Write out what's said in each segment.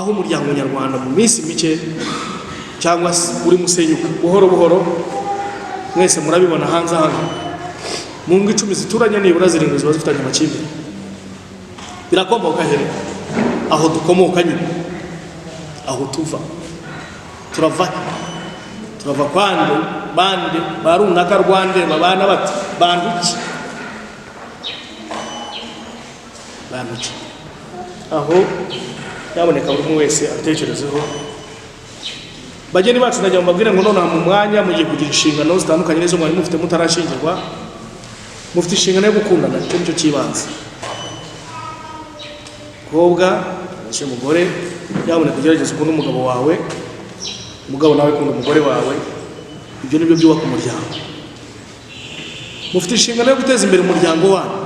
aho umuryango nyarwanda mu minsi mike cyangwa uri musenyuka buhoro buhoro mwese murabibona hanze hano mu ngo 10 zituranye nibura 7 ziba zifitanye amakimbirane birakomoka here aho dukomoka nyine aho tuva turava kwande bande barunaka rwande babana bati banduki aho yaboneka buri wese atekerezeho bageni bacu najya mbabwire ngo none mu mwanya mugiye kugira inshingano zitandukanye nizo mwari mufite mutarashingirwa mufite inshingano yo gukundana cyo kibanza kobwa cyo mugore yabone kugerageza ukunda umugabo wawe umugabo nawe kunda umugore wawe ibyo nibyo byubaka umuryango mufite inshingano yo guteza imbere umuryango wanyu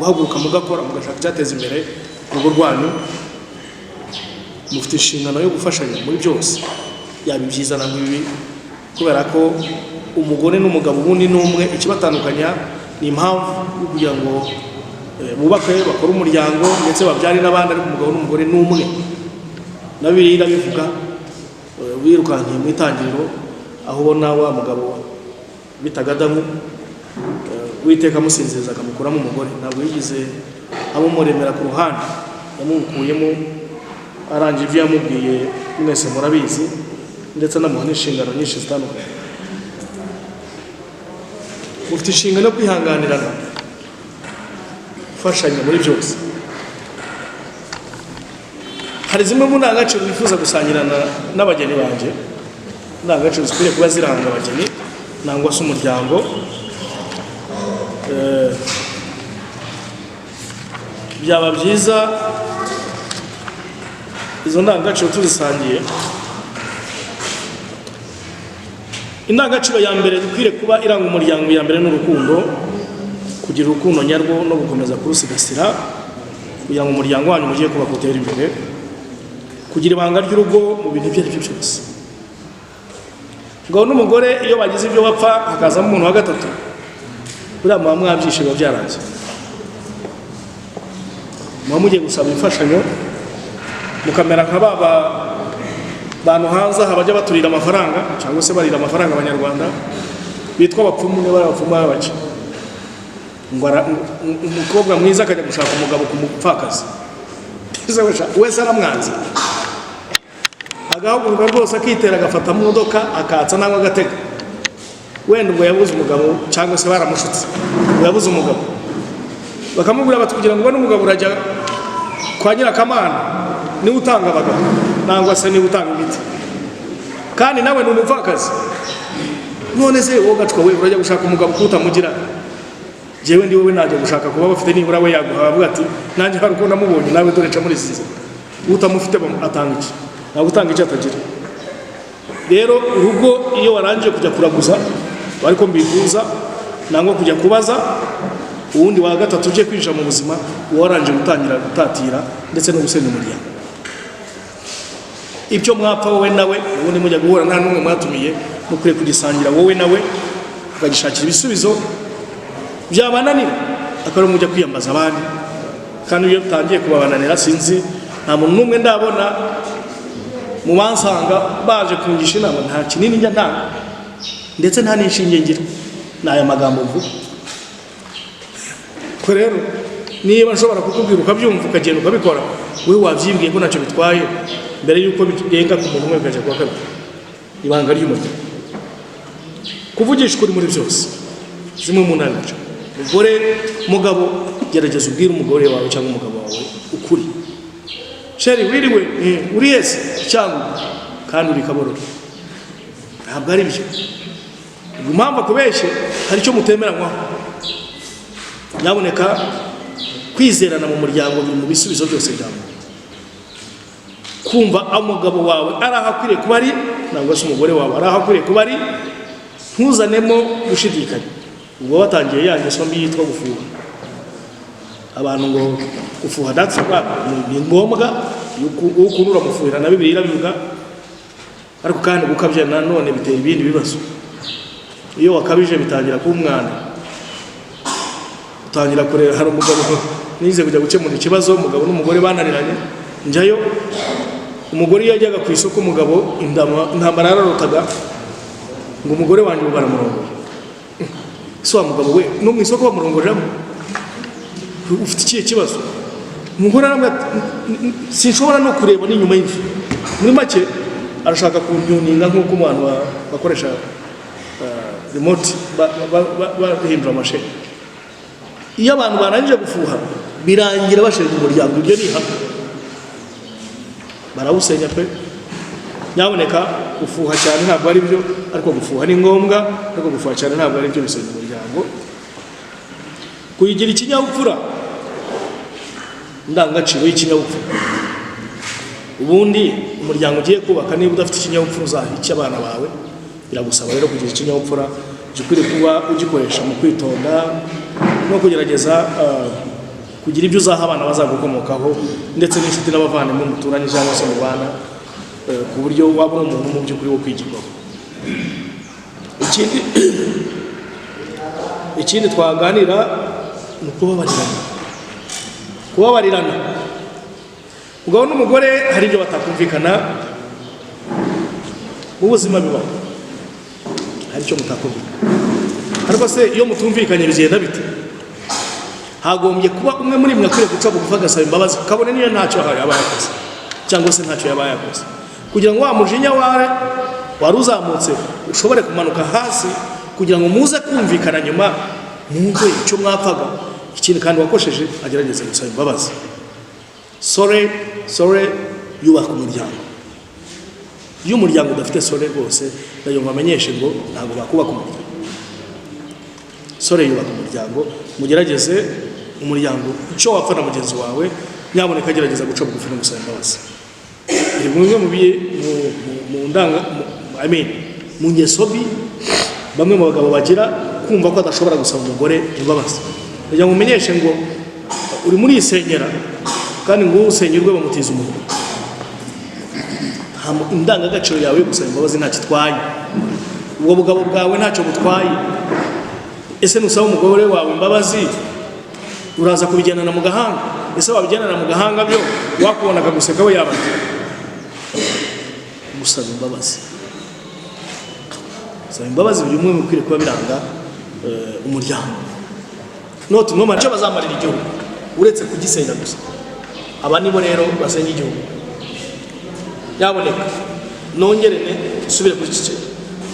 guhaguruka mugakora mugashaka cyateza imbere urugo rwanyu mufite inshingano yo gufashanya muri byose yaba byiza na bibi kubera ko umugore n'umugabo ubundi n'umwe ikibatandukanya ni impamvu kugira ngo bubake bakora umuryango ndetse babyari n'abandi ariko umugabo n'umugore n'umwe nabiri ndabivuga wirukankiye mu itangiriro aho ubona wa mugabo bitagadamu witeka musinziriza akamukuramo umugore ntabwo yigize abumuremera ku ruhande yamukuyemo arangije ibyo yamubwiye mwese murabizi ndetse namuha n'inshingano nyinshi zitandukanye mufite inshingano yo kwihanganirana gufashanya muri byose hari zimwe mu ndangagaciro bifuza gusangirana n'abageni banje ndangagaciro zikwiriye kuba ziranga abageni nangwa se umuryango byaba byiza izo ndangagaciro tuzisangiye indangagaciro ya mbere dukwiriye kuba iranga umuryango ya mbere n'urukundo kugira urukundo nyarwo no gukomeza kurusigasira kugira ngo umuryango wanyu mugiye kuba gutera imbere kugira ibanga ry'urugo mu bintu byose byose ngo n'umugore iyo bagize ibyo bapfa hakazamo umuntu wa gatatu buriya muba mwabyishimo byaranze muba mugiye gusaba imfashanyo mukamera nka baba bantu hanze aha bajya baturira amafaranga cyangwa se barira amafaranga abanyarwanda bitwa abapfumu niba ari abapfumu b'abake ngo umukobwa mwiza akajya gushaka umugabo ku mupfakazi wese aramwanze agahaguruka rwose akitera agafata mu modoka akatsa nangwa agatega wenda ubwo yabuze umugabo cyangwa se baramushutse yabuze umugabo bakamubwira bati kugira ngo ubone umugabo urajya kwa Nyirakamana niwe utanga abagabo nangwa se niwe utanga imiti kandi nawe ni umupfakazi none se wowe gacwa we urajya gushaka umugabo kutamugira jewe ndi wowe najya gushaka kuba bafite nibura we yaguha avuga ati nanjye hari uko namubonye nawe dore ca muri size utamufite atanga iki ntabwo utanga icyo atagira rero urugo iyo warangije kujya kuraguza bariko mbifuza nangwa kujya kubaza uwundi wa gatatu uje kwinjira mu buzima waranje gutangira gutatira ndetse no gusenya umuryango ibyo mwapfa wowe nawe ubundi mujya guhura nta numwe mwatumiye mukwiye kugisangira wowe nawe ukagishakira ibisubizo byabananira akaba mujya kwiyambaza abandi kandi iyo utangiye kubabananira sinzi nta muntu numwe ndabona mu bansanga baje kungisha inama nta kinini njya ntanga ndetse nta n'inshinge ngira n'aya magambo mvuga ko rero niba nshobora kukubwira ukabyumva ukagenda ukabikora wowe wabyibwiye ko ntacyo bitwaye mbere yuko bigenga ku muntu umwe ukajya kwa kabiri ibanga ry'umuryango kuvugisha ukuri muri byose zimwe mu ndangagaciro umugore mugabo gerageza ubwire umugore wawe cyangwa umugabo wawe ukuri sheri wiriwe uri yese cyangwa kandi uri kabororo ntabwo ari byo impamvu akubeshye hari icyo mutemeranywaho nyaboneka kwizerana mu muryango biri mu bisubizo byose byawe kumva umugabo wawe ari aho akwiriye kuba ari nangwa se umugore wawe ari aho akwiriye kuba ari ntuzanemo gushidikanya ubwo batangiye yanjye sombi yitwa gufuha abantu ngo gufuha datsuba ni ngombwa ukuntu uramufuhira na Bibiliya irabivuga ariko kandi gukabya nanone bitera ibindi bibazo iyo wakabije bitangira kuba umwana utangira kurera hari umugabo nize kujya gukemura ikibazo umugabo n'umugore bananiranye njyayo umugore yajyaga ku isoko umugabo intambara yararotaga ngo umugore wanjye baramurongoye. So mugabo we no mu isoko bamurongoreramo ufite ikihe kibazo? Umugore aramwe sinshobora no kureba n'inyuma y'inzu. Muri make arashaka kunyuninga nk'uko umuntu bakoresha remote bahindura amasheni. Iyo abantu barangije gufuha birangira bashenye umuryango, ibyo ni hamwe barawusenya pe. Nyaboneka gufuha cyane ntabwo ari byo, ariko gufuha ni ngombwa, ariko gufuha cyane ntabwo ari byo bisenya umuryango. Kuyigira ikinyabupfura, ndangagaciro y'ikinyabupfura. Ubundi umuryango ugiye kubaka niba udafite ikinyabupfura uzahica abana bawe. Biragusaba rero kugira ikinyabupfura, ukwiriye kuba ugikoresha mu kwitonda no kugerageza kugira ibyo uzaha abana bazagukomokaho, ndetse n'inshuti n'abavandimwe muturanye cyangwa se mu bana, ku buryo waba uri umuntu mu by'ukuri wo kwigirwaho. Ikindi twaganira ni kubabarirana. Umugabo n'umugore hari ibyo batakumvikana mu buzima bibaho, hari icyo mutakumvikana, ariko se iyo mutumvikanye bigenda bite? Hagombye kuba umwe muri mwe akwiriye guca bugufi agasaba imbabazi, kabone niyo ntacyo yaba yakoze cyangwa se ntacyo yaba yakoze, kugira ngo wa mujinya wari uzamutse ushobore kumanuka hasi, kugira ngo muze kumvikana nyuma mwumve icyo mwapfaga. Ikindi kandi wakosheje agerageze gusaba imbabazi. Sore yubaka umuryango. Iyo umuryango udafite sore rwose nayo bamenyeshe ngo ntabwo bakubaka umuryango. Sore yubaka umuryango. Mugerageze umuryango icyo wapfa na mugenzi wawe, nyaboneka agerageza guca bugufi no gusaba imbabazi. Ni bimwe mu ndanga mu ngeso mbi bamwe mu bagabo bagira, kumva ko adashobora gusaba umugore imbabazi. Kugira ngo umenyeshe ngo uri muri isenyera, kandi ngo usenyerwe bamutiza umugore. Indangagaciro yawe yo gusaba imbabazi ntacyo itwaye, ubwo bugabo bwawe ntacyo butwaye. Ese nusaba umugore wawe imbabazi uraza kubigendana mu gahanga? Ese wabigendana mu gahanga byo wakubona akaguseka we yabati gusaba imbabazi. Gusaba imbabazi biri umwe mukwiriye kuba biranga umuryango. Note no mace bazamarira igihugu uretse kugisenya gusa. Aba nibo rero basenya igihugu. Yaboneka nongerene subire ku gice.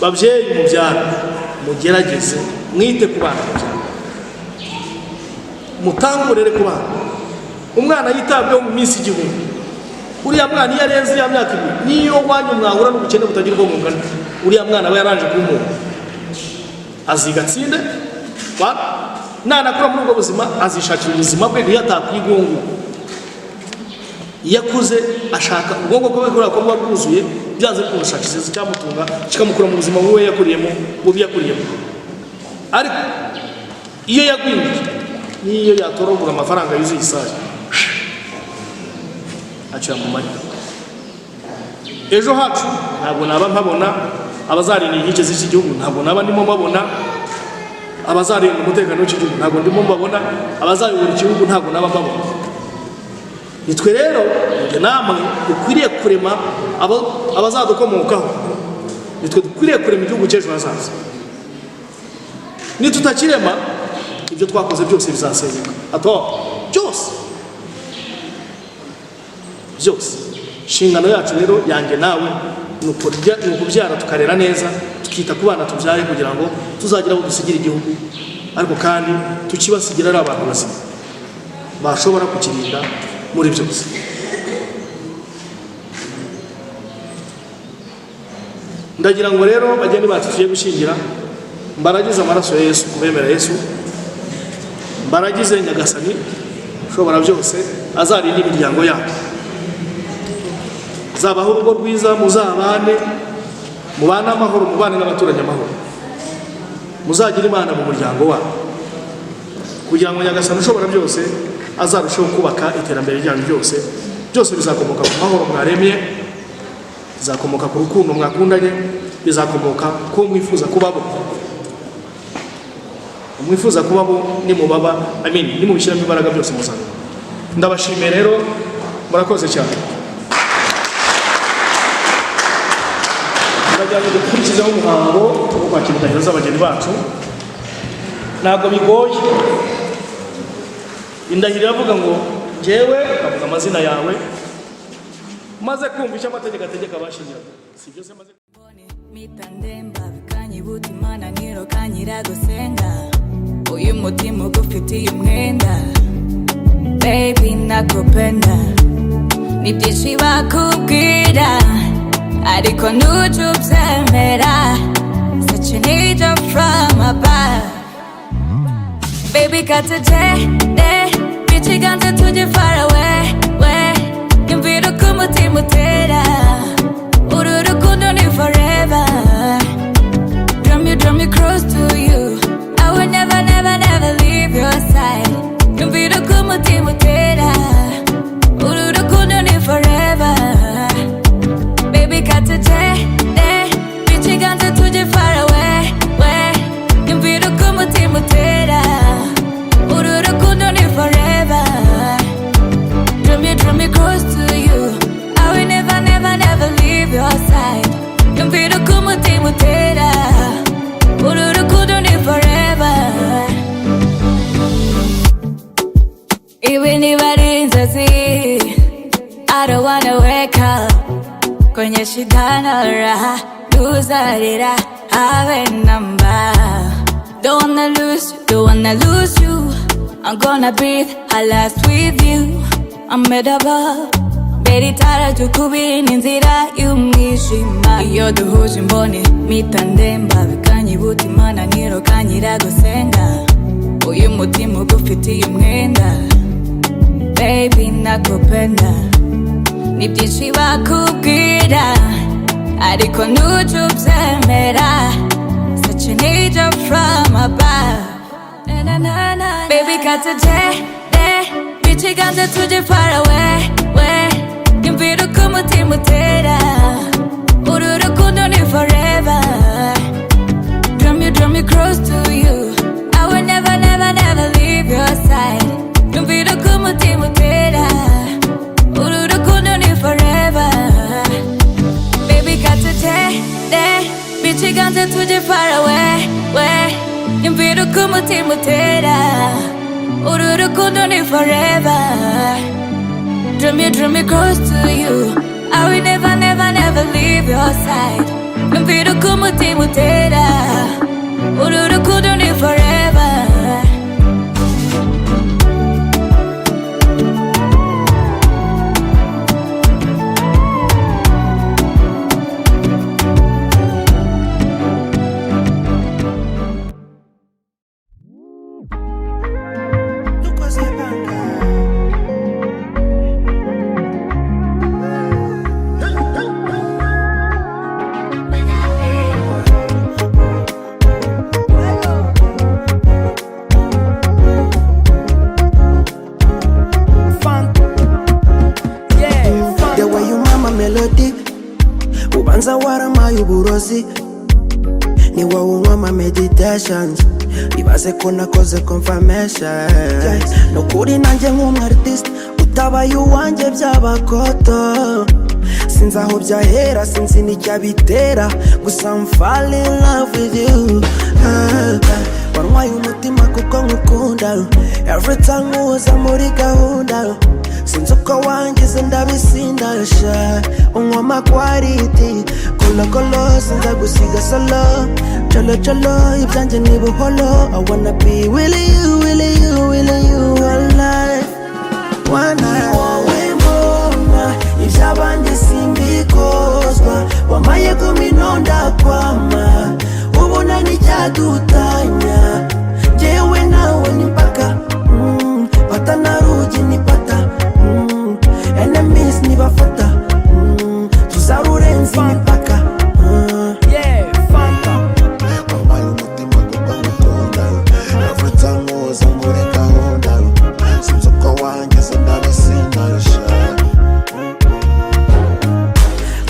Babyeyi mubyara mugerageze mwite ku bana, mutangurere ku bana. Umwana yitabweho mu minsi igihumbi. Uriya mwana iyo arenze ya myaka ibiri, niyo wanyu mwahura n'ubukene butagira ubwo mungana, uriya mwana aba yaranje kumuntu aziga tsinde nanakura muri ubwo buzima azishakira ubuzima bwe iyo atakwigungu. Iyo akuze ashaka ubwonko bwe kubera ko buba bwuzuye, byanze bimushakisha cyamutunga kikamukura mu buzima bwe yakuriyemo bubi yakuriyemo. Ariko iyo yagwingiye, niyo yatorogura amafaranga yuzuye isaje aciye mu mari. Ejo hacu ntabwo naba mpabona abazarinda inkike z'iki gihugu, ntabwo naba ndimo mbabona abazarinda umutekano w'iki gihugu, ntabwo ndimo mbabona abazayobora igihugu, ntabwo naba mbabona. Nitwe rero namwe dukwiriye kurema abazadukomokaho, nitwe dukwiriye kurema igihugu cy'ejo hazaza. Nitutakirema ibyo twakoze byose bizasenyuka. Byose inshingano yacu rero yanjye nawe ni ukubyara tukarera neza, tukita ku bana tubyaye kugira ngo tuzagira aho dusigira igihugu, ariko kandi tukibasigira ari abantu bazima bashobora kukirinda muri byose. Ndagira ngo rero bageni bacu tugiye gushyingira mbaragize amaraso ya Yesu, kubemera Yesu, mbaragize Nyagasani ushobora byose azarinda imiryango yabo, zabaho urugo rwiza, muzabane mubane amahoro, mubane n'abaturanyi amahoro, muzagira Imana mu muryango wabo, kugira ngo Nyagasani ushobora byose azarushaho kubaka iterambere ryanyu byose. Byose bizakomoka ku mahoro mwaremye, bizakomoka ku rukundo mwakundanye, bizakomoka ko mwifuza kubabo. Mwifuza kubabo nimubaba, nimubishyiramo imbaraga byose muzabona. Ndabashimiye rero, murakoze cyane. ndagira ngo dukurikizeho umuhango wo kwakira indahiro z'abageni bacu. Ntabwo bigoye. Indahiro iravuga ngo jewe, ukavuga amazina yawe, maze kumva icyo amategeko ategeka abashyingiranywe. Si byose maze mitandemba bikanyibuta imana niro kanyira gusenga uyu mutima ugufitiye umwenda baby nakupenda ni byinshi bakubwira ariko ntujya ubyemera such an angel from above baby got a day ikiganza tujye far away yumvira uko umutima utera uru rukundo ni forever draw me close to you I will never leave your side yumvira uko umutima utera uru rukundo ni forever baby got a day ikiganza tujye far away yumvira uko umutima utera uru rukundo ni forever draw me close to you I will never leave your side yumvira uko umutima utera uru rukundo ni forever even if ari inzozi I don't wanna wake up kwenye shida na raha tuzarira have namba don't wanna lose you I'm gonna breathe I last with you I'm made above Beri tara tukubini nzira y'umwijima iyo duhuje imboni mitandemba bikanyibuta imana niro kanyira gusenga uyu mutima ugufitiye umwenda baby nakupenda ni byinshi bakubwira ariko ntujya ubyemera such an angel from above baby got a day ikiganza tujye far away yumvira uko umutima utera uru rukundo ni forever draw me close to you I will never leave your side yumvira uko umutima utera uru rukundo ni forever baby got a day ikiganza tujye far away yumvira uko umutima utera uru rukundo ni forever draw me close to you I will never leave your side yumvira uko umutima utera uru rukundo ni forever ubanza waramaye uburozi ni wowe unywa ama meditations ibaze ko nakoze confirmation nukuri nanjye nk'umu artist utabaye uwanjye byabakoto sinzi aho byahera sinzi n'icyabitera gusa I'm fall in love with you warwaye umutima kuko nkukunda every time uza muri gahunda sinzi uko wangize ndabisindasha unywa amakwariti kolo sinza gusiga solo cholo ibyanjye ni buholo I wanna be with you all life wana wowe mbona iby'abandi simbikozwa wamaye kuminonda kwama ubona n'icyadutanya njyewe nawe ni mpaka pata na rugi ni pata enemies nibafata tuzarurenza imipaka fanta wambaye umutima kuko ngukunda every time uza muri gahunda sinzi uko wangize ndabisindasha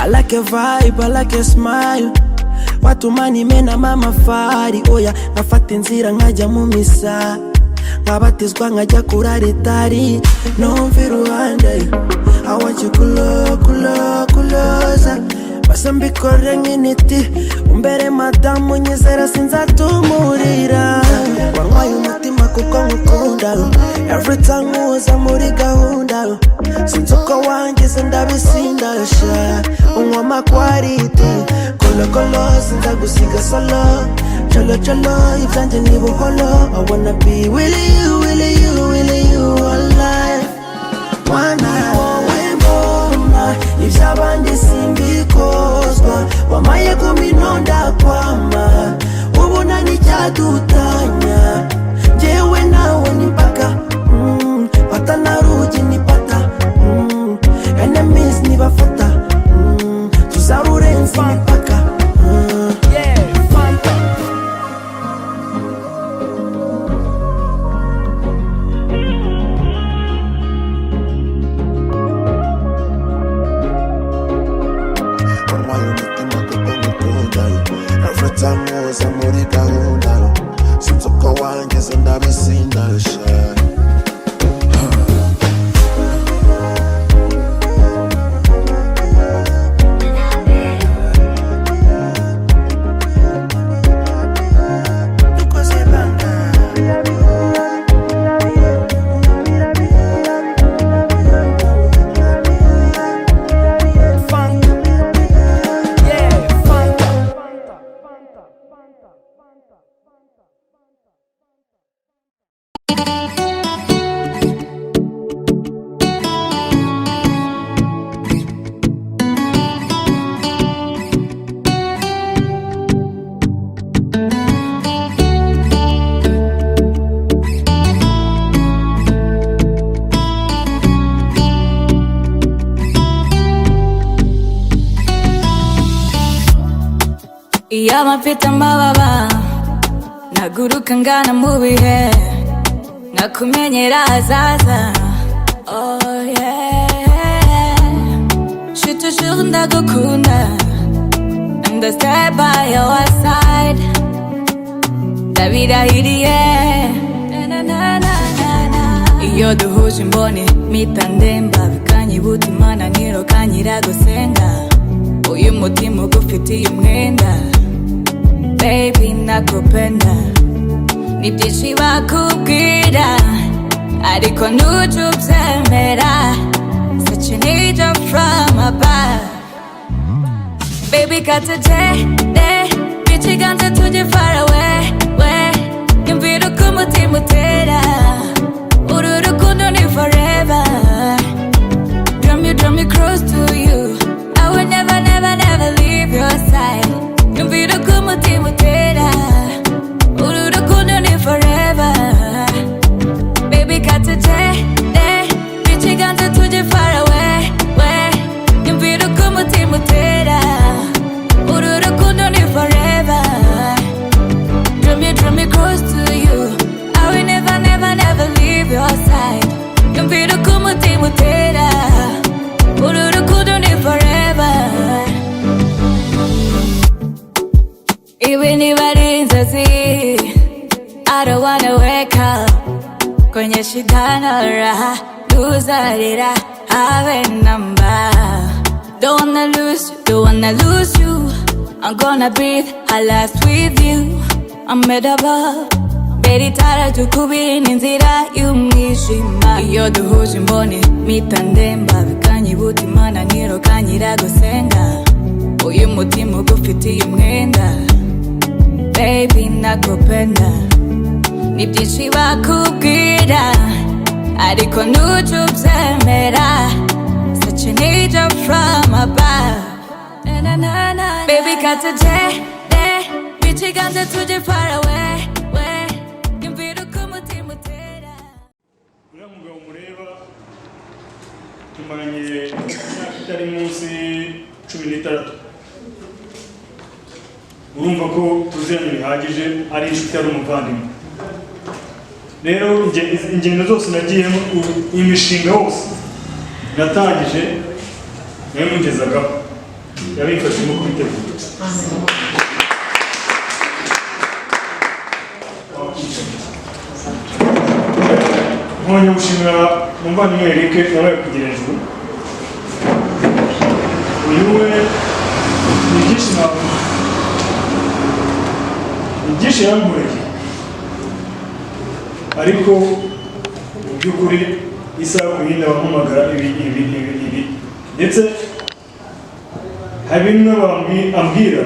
I like a vibe, I like a smile watumani mena mama fari oya ngafata inzira nkajya mu misa nkabatizwa nkajya kuraritari numva iruhande I want you kuloza gusa mbikore nk'initi umbere madamu nyizera sinzatumurira wankwaye umutima kuko nkukunda every time uza muri gahunda sinzi uko wangize ndabisindasha unywa amakwariti kolo sinzagusiga solo cholo ibyanjye ni buholo I wanna be with you all life mwana wowe mbona iby'abandi simbikozwa wamaye kuminonda kwama ubona n'icyadutanya njyewe nawe ni mpaka pata na rugi ni pata enemies nibafata tuzarurenza imipaka Tamuza muri gahunda sinzi uko wangize ndabisindasha Yamafite amababa naguruka ngana mu bihe nakumenyera hazaza oh yeah je te jure ndagukunda and I stay by your side ndabirahiriye iyo duhuje imboni mpita ndemba bikanyibuta imananiro kanyira gusenga uyu mutima ugufitiye umwenda baby nakupenda ni byinshi bakubwira ariko ntujya ubyemera such an angel from above baby katujyane ikiganza tujye far away yumvira uko umutima utera uru rukundo ni forever draw me close to you I will never leave your side yumvira uko umutima utera uru rukundo ni forever baby katujyane ikiganza tujye far away yumvira uko umutima utera uru rukundo ni forever draw me close to you I will never leave your side yumvira uko umutima utera uru rukundo ni forever even if ari inzozi I don't wanna wake up kwenye shida na raha luzarira have namba don't wanna lose you I'm gonna breathe I last with you I'm made above beri tara tukubini nzira y'umwijima iyo duhuje imboni mpita ndemba bikanyibuta imananiro kanyira gusenga uyu mutima ugufitiye umwenda baby nakupenda ni byinshi bakubwira ariko ntujya ubyemera such an angel from above baby katujyane ikiganza tujye far away yumvira uko umutima utera uriya mugabo mureba tumaranye imyaka itari munsi 16 urumva ko tuziranye bihagije ari inshuti ari umuvandimwe rero ingendo zose nagiyemo imishinga yose natangije nayo mungezagaho yabifashemo kubitegura nkongera gushimira umuvandimwe Eric nawe kugira hejuru uyu we ibyinshi yambureye ariko mu by'ukuri isaha ku yindi abampamagara ibi ndetse hari bimwe ambwira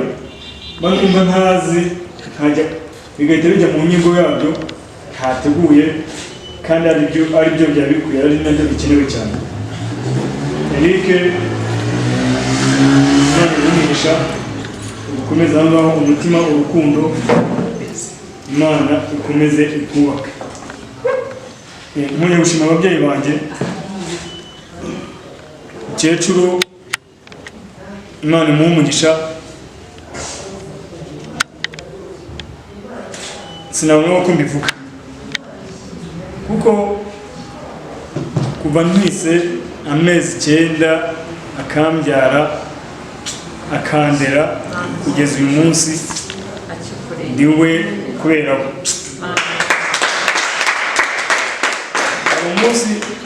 banumva ntazi nkajya bigahita bijya mu nyigo yabyo ntateguye kandi ari byo byaba bikwiye ari nabyo bikenewe cyane. Eric Imana imugisha ukomeze aho ngaho umutima urukundo Imana ikomeze ikubaka. Mwenye gushima ababyeyi banjye umukecuru Imana imuhe umugisha sinabona uko mbivuga kuko kuva ntwise amezi 9 akambyara akandera kugeza uyu munsi ndiwe kubera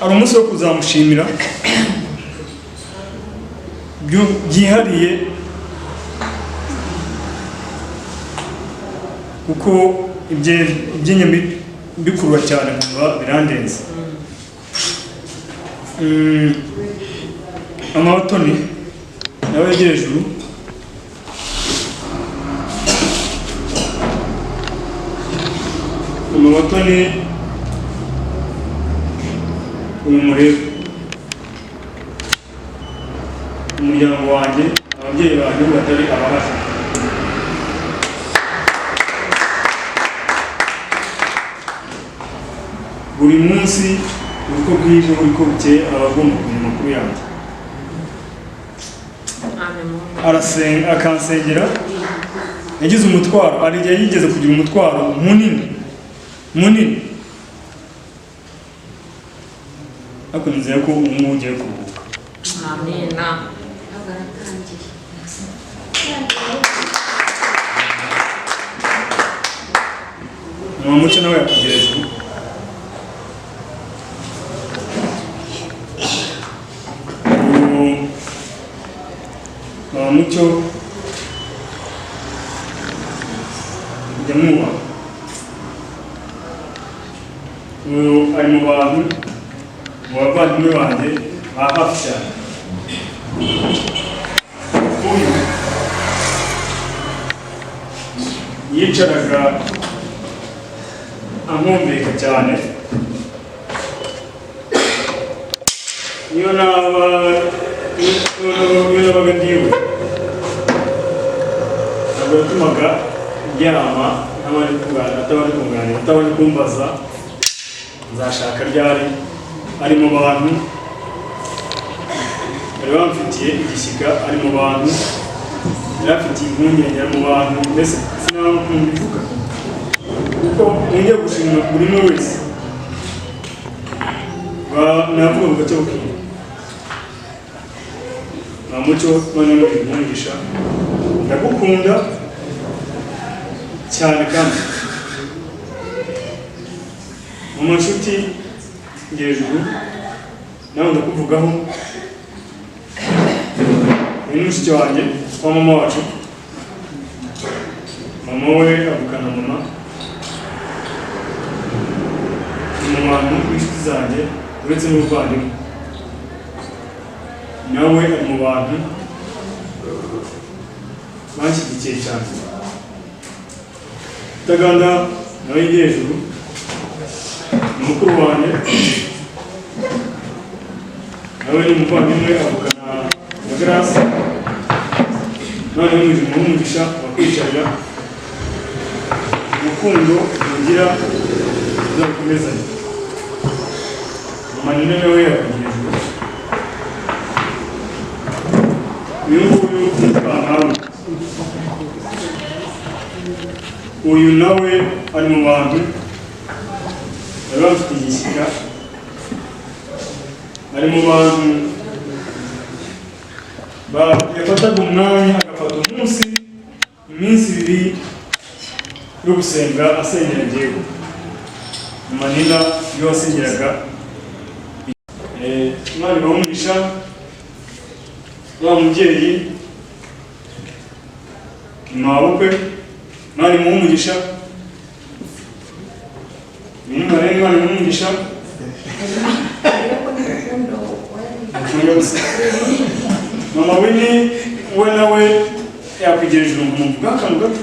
ari umunsi wo kuzamushimira byihariye kuko iby'inyama bikurwa cyane kuva birandenze. Amatoni nawe yegere hejuru amatoni uyu murebe umuryango wanjye ababyeyi banjye batari abahari buri munsi uko bwije uko bukeye abagomba kumenya amakuru yanjye arasenga akansengera yagize umutwaro ari igihe yigeze kugira umutwaro munini ariko nizeye ko umwe ugiye kuruhuka. Amina. Muco nawe yakugereza muco ujya mwubaha ari mu bantu mu bavandimwe banjye ba hafi cyane. Uyu yicaraga amwumvika cyane niyo nabaga ndiwe ntabwo yatumaga ryama atabari kumbaza nzashaka ryari. Ari mu bantu bari bamfitiye igishyika, ari mu bantu yari afitiye impungenge, ari mu bantu mbese sinaba kumbivuga kuko ngiye gushimira buri umwe wese navuga mu gace bukwiye nta muco none n'umugisha ndagukunda cyane kandi mu mashuti hejuru nawe ndakuvugaho uyu ni mushiki wanjye wa mama wacu. Mama we avukana mama mu bantu b'inshuti zanjye uretse n'ubuvandimwe nawe ari mu bantu banshyigikiye cyane. Utaganda nawe yegeye hejuru ni mukuru wanjye nawe ni umuvandimwe avukana na Grace none n'umujima w'umugisha wakwicarira urukundo rugira uzakomezanya. Mama nyine nawe yakugirijwe uyu nguyu n'utwanawe uyu nawe ari mu bantu bari bafite igishyika, ari mu bantu yafataga umwanya agafata iminsi 2 yo gusenga asengera njyewe. Manina iyo wasengeraga Imana ibahumugisha wa mubyeyi mwabukwe mwari muhumugisha mwari muhumugisha mama Winnie we nawe yakwigereje umuntu bw'akantu gato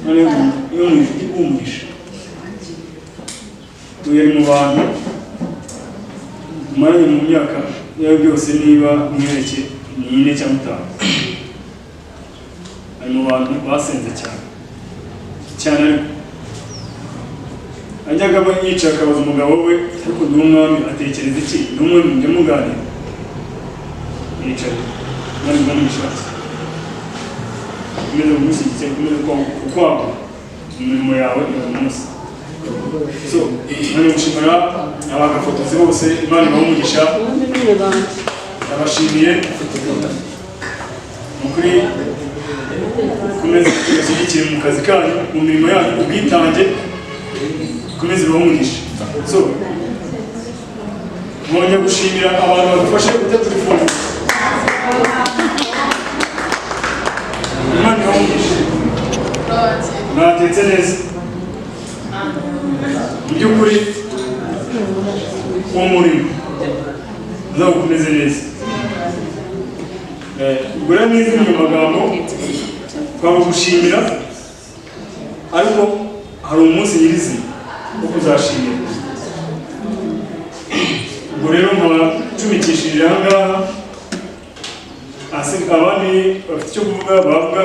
none iyo mwihumugisha tuyari mu bantu maranye mu myaka yawe byose niba mwereke ni 4 cyangwa 5 ari mu bantu basenze cyane ajyaga yicara akabaza umugabo we ariko ndi umwami atekereza iki n'umwe njya muganira yicaye mwari mwishatse kumeze kumushyigikira kumeze ukwabo imirimo yawe uyu munsi so none gushimira abagafotozi bose Imana ibahe abashimiye mukuri kumeze kubashyigikira mu kazi kanyu mu mirimo yanyu ubwitange kumeze ibahe so mwongeye gushimira abantu badufashe guteza ifunguro Imana ibahe mwatetse neza mu by'ukuri umurimo uzagukomeze neza ubwo rero n'izindi magambo twagushimira ariko hari umunsi nyirizina wo kuzashimira ubwo rero nkaba ncumikishije aha ngaha abandi bafite icyo kuvuga bavuga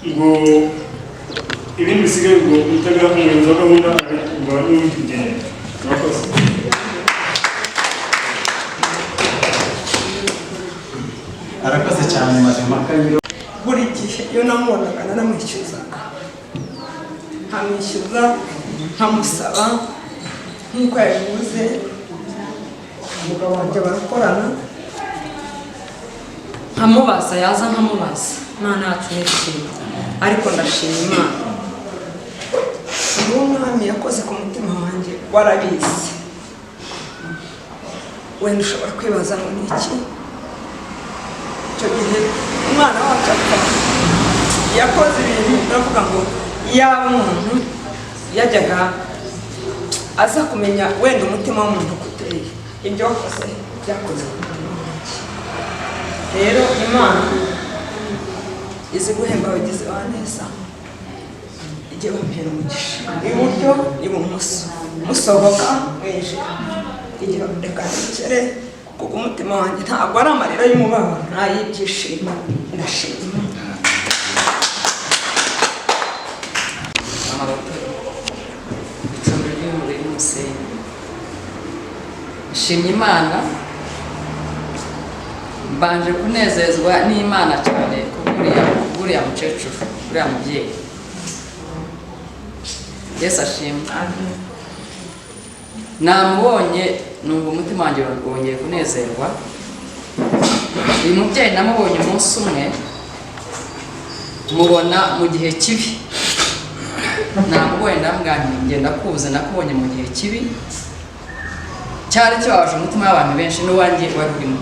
ngo ibindi bisigaye ngo utagira umuyobozi wa gahunda ngo n'ubundi kugendera murakoze arakoze cyane mazimaka buri gihe iyo namubonaga naramwishyuzaga nkamwishyuza nkamusaba nk'uko yabivuze umugabo wanjye barakorana nkamubaza yaza nkamubaza Imana yacu n'ishimwe ariko ndashima Imana uwo mwami yakoze ku mutima wanjye warabizi wenda ushobora kwibaza ngo ni iki icyo gihe umwana wacu apfa yakoze ibintu ndavuga ngo yaba umuntu yajyaga aza kumenya wenda umutima w'umuntu kuteye ibyo wakoze byakoze rero Imana izi guhemba abagizi ba neza igihe bampera umugisha iburyo ibumoso musohoka mwinjira igihe reka nikere kuko umutima wanjye ntabwo ari amarira y'umubabaro n'ay'ibyishimo ndashima icumbi ry'umubiri n'umusenyi nshimye Imana mbanje kunezezwa n'Imana cyane kuburiya mukecuru uriya mubyeyi Yesu ashimwe namubonye numva umutima wanjye wongeye kunezerwa uyu mubyeyi namubonye umunsi umwe mubona mu gihe kibi namubonye ndamubwira ngenda kubuze nakubonye mu gihe kibi cyari kibabaje umutima w'abantu benshi n'uwanjye wari urimo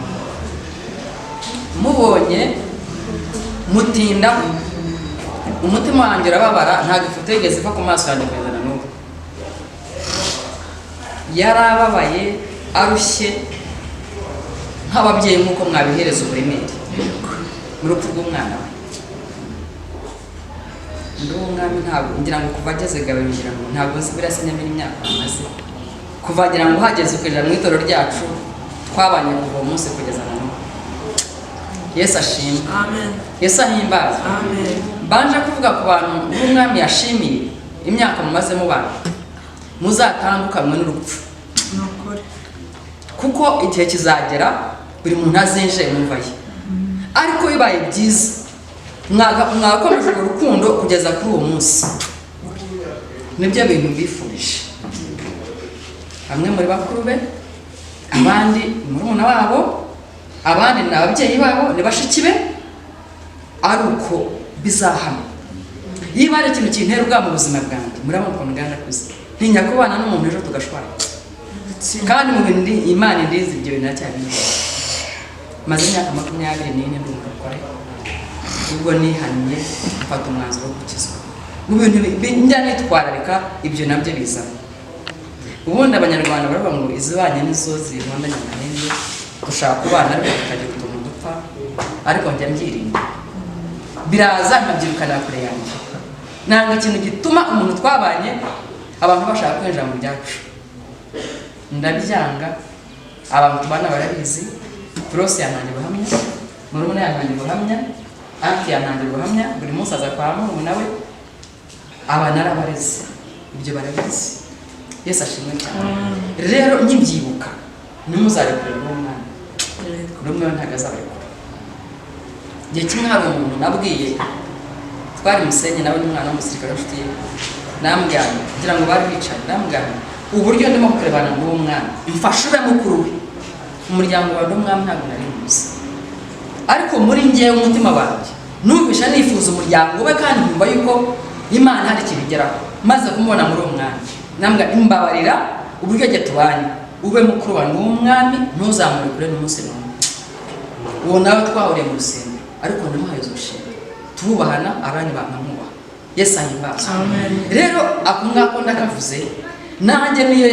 mubonye mutinda umutima wanjye urababara ntabwo ifoto yigeze iva ku maso yanjye kugeza na n'ubu yarababaye arushye nk'ababyeyi nk'uko mwabihereza uburemere mu rupfu rw'umwana we ndi umwami ntabwo ngira ngo kuva ageze gabiro ngira ngo ntabwo nzi birasinyamira imyaka amaze kuva ngira ngo uhageze ukajya mu itorero ryacu twabanye kuva uwo munsi kugeza na n'ubu Yesu ashimwe amen Yesu ahimbaza amen banje kuvuga ku bantu n'umwami yashimiye imyaka mumaze mubana muzatandukanwe n'urupfu kuko igihe kizagera buri muntu azinjiye mu mva ye ariko bibaye byiza mwagakomeje urwo rukundo kugeza kuri uwo munsi nibyo bintu mbifurije bamwe muri bakuru be abandi murumuna wabo abandi ni ababyeyi babo ni bashiki be ari uko bizahama niba ari ikintu kintera ubwa mu buzima bwanjye murabona ukuntu ngana kuze ntinya kubana n'umuntu ejo tugashwana kandi mu bintu Imana indizi ibyo bintu cyane maze imyaka 24 ndi umukore ubwo nihaniye mfata umwanzuro wo gukizwa mu bintu njya nitwararika ibyo nabyo biza ubundi abanyarwanda baravuga ngo izibanye nizo zirondanya amahembe gushaka kubana ariko tukajya gutuma dupfa ariko njya mbyirinda biraza nkabyirukana kure yanjye nanga ikintu gituma umuntu twabanye abantu bashaka kwinjira mu byacu ndabyanga abantu tubana barabizi Prose yananjye buhamya murumuna yananjye buhamya anti yananjye buhamya buri munsi aza kwa murumuna we abana arabareze ibyo barabizi Yesu ashimwe cyane rero nkibyibuka nimuzarekuye n'umwana rumwe ntagazarekura igihe kimwe hari umuntu nabwiye twari musenye nawe n'umwana w'umusirikare w'inshuti ye nambwira kugira ngo bari bicaye nambwira uburyo ndimo kurebana n'uwo mwana mfashe ube mukuru we umuryango wa n'umwami ntabwo nari muzi ariko muri njyewe umutima wanjye numvisha nifuza umuryango we kandi numva yuko Imana hari kibigeraho maze kumubona muri uwo mwana nambwira imbabarira uburyo jye tubanye ube mukuru wa n'umwami ntuzamure kure n'umunsi n'umwe uwo nawe twahuriye mu rusengero ariko namuhaye umushinga tubahana abandi banamwubaha Yesu ahimbaza rero ako ngako ndakavuze nanjye niyo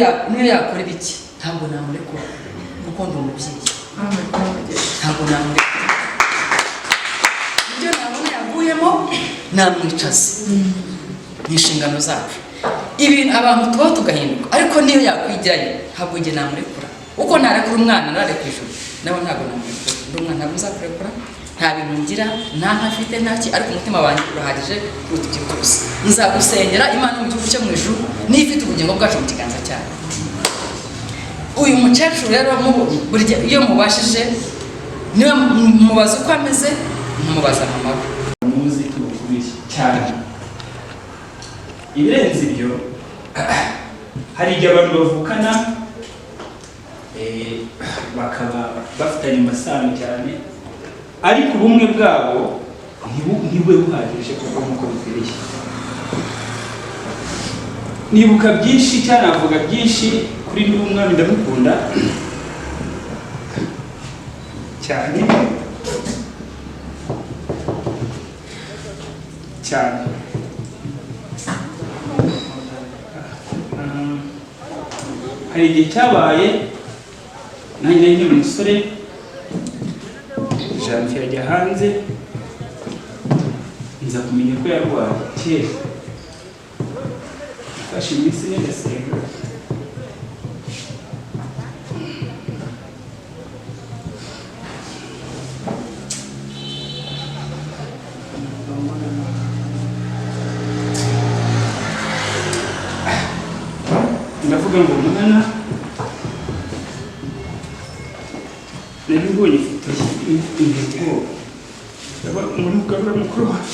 yakora ibiki ntabwo namurekura kuko ndi umubyeyi ntabwo namurekura ibyo nabona yavuyemo namwicaza n'inshingano zacu ibintu abantu tuba tugahinduka ariko niyo yakwigirayo ntabwo njye namurekura uko narekura umwana narareka ijuru nawe ntabwo namurekura ndi umwana ntabwo nzakurekura nta bintu ngira nta ntafite ntaki ariko umutima wanjye urahagije kuruta ibyo byose nzagusengera Imana mu gihugu cyo mu ijuru niyo ifite ubugingo bwacu mu kiganza cyayo uyu mukecuru rero buri gihe iyo mubashije niwe mubaza uko ameze numubaza mama we muzi tubukubiri cyane ibirenze ibyo hari igihe abantu bavukana bakaba bafitanye amasano cyane ariko ubumwe bwabo ntibube buhagije kuko nk'uko bikwiriye nibuka byinshi cyane avuga byinshi kuri n'umwami ndamukunda cyane cyane hari igihe cyabaye nanjye nari umusore Jeanvier ajya hanze nza kumenya ko yarwaye kera afashe iminsi n'agasenga ndavuga ngo mwana nari mbonye ifoto y'intego yaba muri mugabura mukuru wawe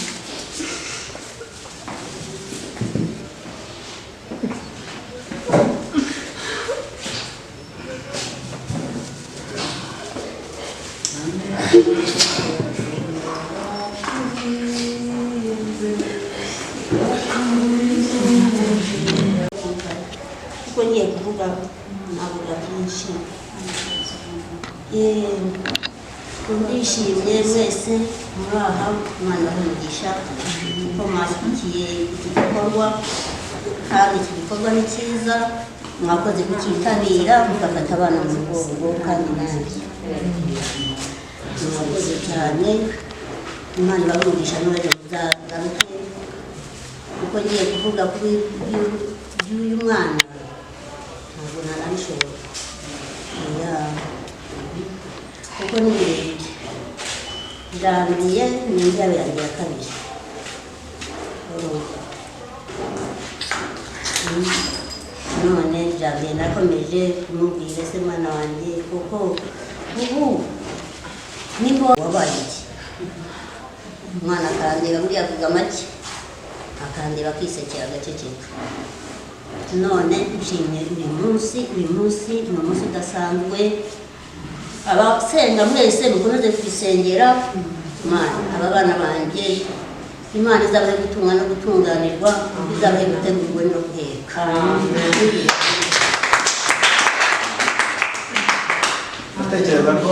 kuko ngiye kuvuga navuga byinshi ndishimye mwese muri aha umwana w'umugisha kuko mwashyigikiye iki gikorwa kandi iki gikorwa ni cyiza mwakoze kucyitabira mugafata abana mu mugongo kandi nanjye mwakoze cyane Imana ibamugisha n'uburyo muzagaruke kuko ngiye kuvuga kuri by'uyu mwana ntabwo narabishobora kuko ni birebire birambiye ni ibyabiragira kabiri none Jeanvier nakomeje kumubwira se mwana wanjye kuko ubu niko wabaye iki umwana akandeba buriya avuga make akandeba akisekera agaceceka none nshimye uyu munsi ni umunsi udasanzwe abasenga mwese mukomeze kwisengera Imana aba bana banjye Imana izabahe gutunga no gutunganirwa izabahe gutegurwa no guheka ndatekereza ko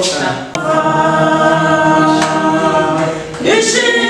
Ishimwe